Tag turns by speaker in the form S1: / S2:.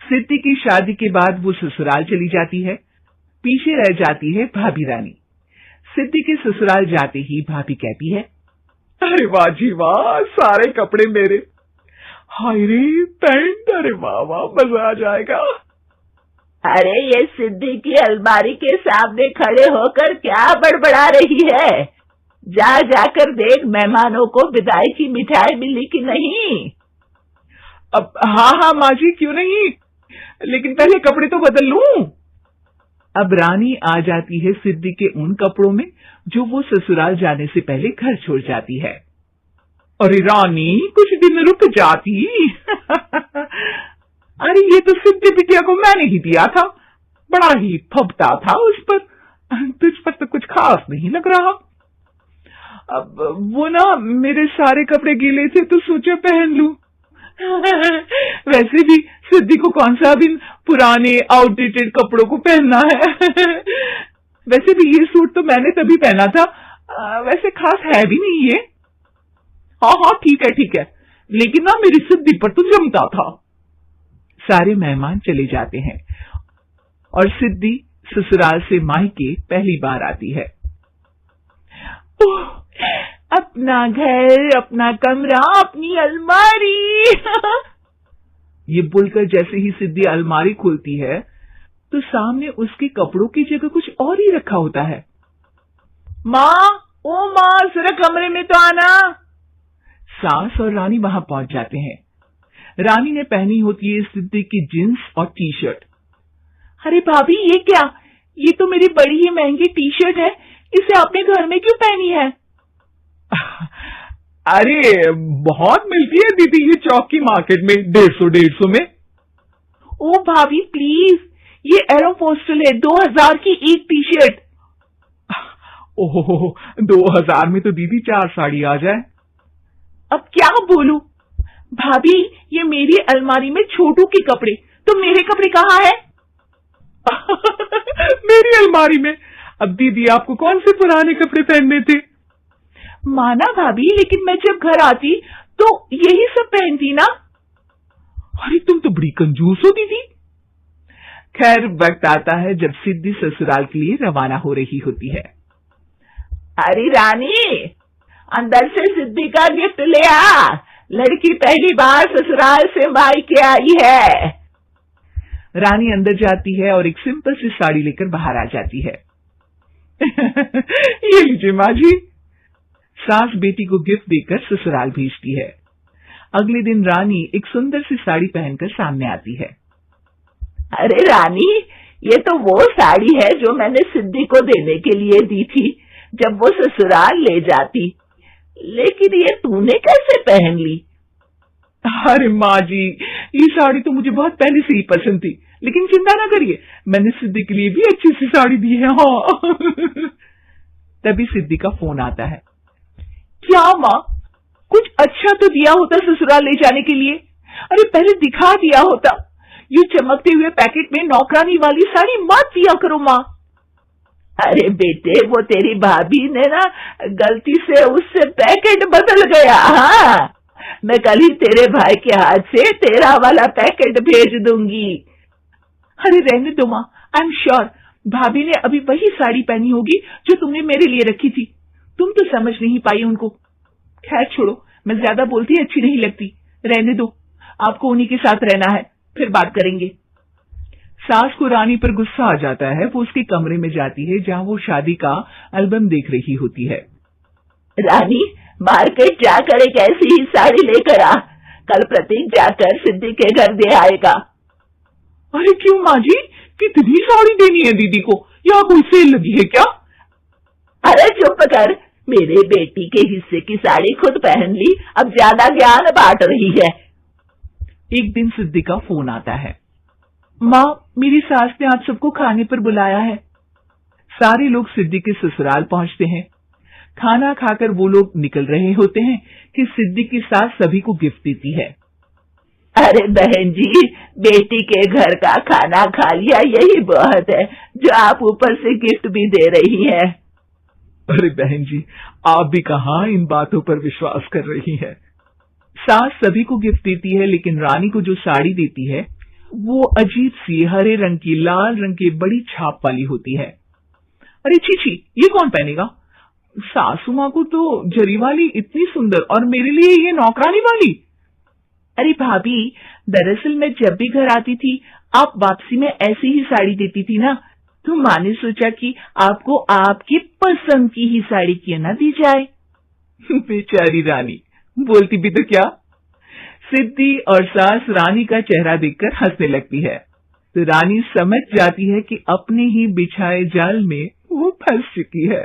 S1: सिद्धि की शादी के बाद वो ससुराल चली जाती है। पीछे रह जाती है भाभी रानी। सिद्धि के ससुराल जाते ही भाभी कहती है, अरे वाह जी वाह, सारे कपड़े मेरे। हाय रे पैंट, अरे वाह वाह, मजा आ जाएगा।
S2: अरे ये सिद्धि की अलमारी के सामने खड़े होकर क्या बड़बड़ा रही है? जाकर देख मेहमानों को विदाई की मिठाई मिली कि नहीं।
S1: अब हाँ माँ जी, क्यों नहीं, लेकिन पहले कपड़े तो बदल लूं। अब रानी आ जाती है सिद्धि के उन कपड़ों में जो वो ससुराल जाने से पहले घर छोड़ जाती है। अरे रानी, कुछ दिन रुक जाती। अरे ये तो सिद्धि बिटिया को मैंने ही दिया था, बड़ा ही फबता था उस पर, तुझ पर तो कुछ खास नहीं लग रहा। अब वो ना मेरे सारे कपड़े गीले थे तो सोचा पहन लूं। वैसे भी सिद्धि को कौन सा भी पुराने आउटडेटेड कपड़ों को पहनना है। वैसे भी ये सूट तो मैंने तभी पहना था, वैसे खास है भी नहीं ये। हाँ ठीक है, लेकिन ना मेरी सिद्धि पर तो जमता था। सारे मेहमान चले जाते हैं और सिद्धि ससुराल से मायके पहली बार आती है। अपना घर, अपना कमरा, अपनी अलमारी। ये बोलकर जैसे ही सिद्धि अलमारी खोलती है तो सामने उसके कपड़ों की जगह कुछ और ही रखा होता है। माँ, ओ माँ, जरा कमरे में तो आना। सास और रानी वहां पहुंच जाते हैं। रानी ने पहनी होती है सिद्धि की जींस और टी शर्ट। अरे भाभी, ये क्या? ये तो मेरी बड़ी ही महंगी टी शर्ट है, इसे आपने घर में क्यों पहनी है? अरे बहुत मिलती है दीदी ये चौक की मार्केट में, 150 में। ओ भाभी प्लीज, ये एरोपोस्टल है, 2000 की एक टी शर्ट। ओहो, 2000 में तो दीदी 4 साड़ी आ जाए। अब क्या बोलूं भाभी, ये मेरी अलमारी में छोटू के कपड़े, तो मेरे कपड़े कहाँ है? मेरी अलमारी में। अब दीदी आपको कौन से पुराने कपड़े पहनने थे? माना भाभी, लेकिन मैं जब घर आती तो यही सब पहनती ना। अरे तुम तो बड़ी कंजूस हो दीदी। खैर, वक्त आता है जब सिद्धि ससुराल के लिए रवाना हो रही होती है।
S2: अरे रानी, अंदर से सिद्धि का गिफ्ट ले आ, लड़की पहली बार ससुराल से मायके आई है।
S1: रानी अंदर जाती है और एक सिंपल सी साड़ी लेकर बाहर आ जाती है। ये लीजिए माँ जी। सास बेटी को गिफ्ट देकर ससुराल भेजती है। अगले दिन रानी एक सुंदर सी साड़ी पहनकर सामने आती है।
S2: अरे रानी, ये तो वो साड़ी है जो मैंने सिद्धि को देने के लिए दी थी जब वो ससुराल ले जाती, लेकिन ये तूने कैसे पहन ली?
S1: अरे माँ जी, ये साड़ी तो मुझे बहुत पहले से ही पसंद थी, लेकिन चिंता ना करिए, मैंने सिद्धि के लिए भी अच्छी सी साड़ी दी है। हाँ। तभी सिद्धि का फोन आता है। क्या माँ, कुछ अच्छा तो दिया होता ससुराल ले जाने के लिए, अरे पहले दिखा दिया होता। ये चमकते हुए पैकेट में नौकरानी वाली साड़ी मत दिया करो माँ।
S2: अरे बेटे, वो तेरी भाभी ने ना गलती से उससे पैकेट बदल गया। हाँ, मैं कल ही तेरे भाई के हाथ से तेरा वाला पैकेट भेज दूंगी।
S1: अरे रहने दो माँ, आई एम श्योर भाभी ने अभी वही साड़ी पहनी होगी जो तुमने मेरे लिए रखी थी, तुम तो समझ नहीं पाई उनको। खैर छोड़ो, मैं ज्यादा बोलती अच्छी नहीं लगती, रहने दो, आपको उन्हीं के साथ रहना है, फिर बात करेंगे। सास को रानी पर गुस्सा आ जाता है। वो उसके कमरे में जाती है जहाँ वो शादी का एल्बम देख रही होती है।
S2: रानी, मार्केट जाकर एक ऐसी ही साड़ी लेकर आ, कल प्रतीक जाकर सिद्धि के घर दे आएगा।
S1: अरे क्यों माँ जी, कितनी साड़ी देनी है दीदी को, या कोई सेल लगी है क्या?
S2: अरे चुप कर, मेरे बेटी के हिस्से की साड़ी खुद पहन ली, अब ज्यादा ज्ञान बांट रही है।
S1: एक दिन सिद्धि का फोन आता है। माँ, मेरी सास ने आज सबको खाने पर बुलाया है। सारे लोग सिद्धि के ससुराल पहुंचते हैं। खाना खाकर वो लोग निकल रहे होते हैं कि सिद्धि की सास सभी को गिफ्ट देती है।
S2: अरे बहन जी, बेटी के घर का खाना खा लिया, यही बहुत है जो आप ऊपर से गिफ्ट भी दे रही है।
S1: अरे बहन जी, आप भी कहाँ इन बातों पर विश्वास कर रही है। सास सभी को गिफ्ट देती है, लेकिन रानी को जो साड़ी देती है वो अजीब सी हरे रंग की लाल रंग की बड़ी छाप वाली होती है। अरे छी, ये कौन पहनेगा? सासू माँ को तो जरी वाली इतनी सुंदर, और मेरे लिए ये नौकरानी वाली।
S2: अरे भाभी, दरअसल मैं जब भी घर आती थी आप वापसी में ऐसी ही साड़ी देती थी ना, तो माँ ने सोचा कि आपको आपकी पसंद की ही साड़ी क्यों ना दी जाए।
S1: बेचारी रानी, बोलती भी तो क्या। सिद्धि और सास रानी का चेहरा देखकर हंसने लगती है, तो रानी समझ जाती है कि अपने ही बिछाए जाल में वो फंस चुकी है।